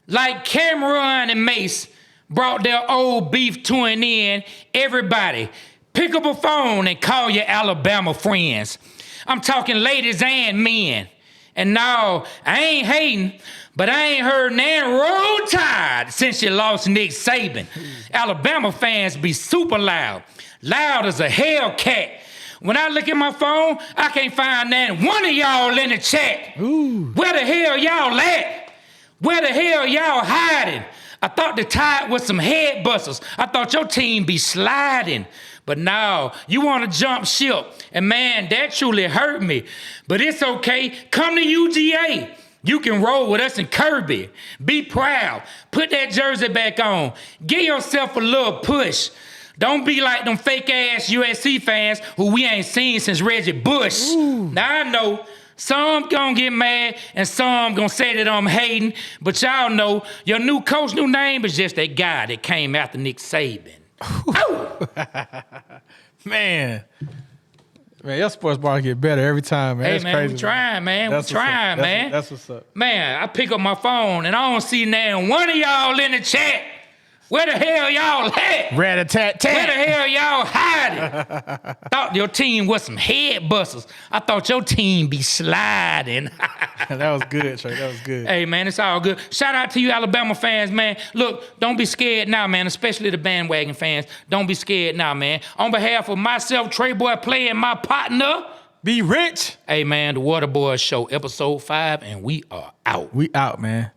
Like Cameron and Mace brought their old beef to an end, everybody, pick up a phone and call your Alabama friends. I'm talking ladies and men. And no, I ain't hating, but I ain't heard Nan Roll Tide since you lost Nick Saban. Alabama fans be super loud as a Hellcat. When I look at my phone, I can't find that one of y'all in the chat. Ooh. Where the hell y'all at? Where the hell y'all hiding? I thought the Tide was some head busters. I thought your team be sliding. But now you want to jump ship. And man, that truly hurt me. But it's okay. Come to UGA. You can roll with us in Kirby. Be proud. Put that jersey back on. Give yourself a little push. Don't be like them fake ass USC fans who we ain't seen since Reggie Bush. Ooh. Now I know some gonna get mad and some gonna say that I'm hating, but y'all know your new coach, new name is just that guy that came after Nick Saban. Man, your sports bar get better every time, man. Hey, That's man, crazy, we trying, man. We trying, man. That's what's up. Man, I pick up my phone and I don't see now one of y'all in the chat. Where the hell y'all at? Rat-a-tat-tat. Where the hell y'all hiding? Thought your team was some head busters. I thought your team be sliding. That was good, Trey. That was good. Hey, man, it's all good. Shout out to you Alabama fans, man. Look, don't be scared now, man, especially the bandwagon fans. Don't be scared now, man. On behalf of myself, Treyboy, playing my partner, Be rich. hey, man, the Waterboyz Show, episode 5, and we are out. We out, man.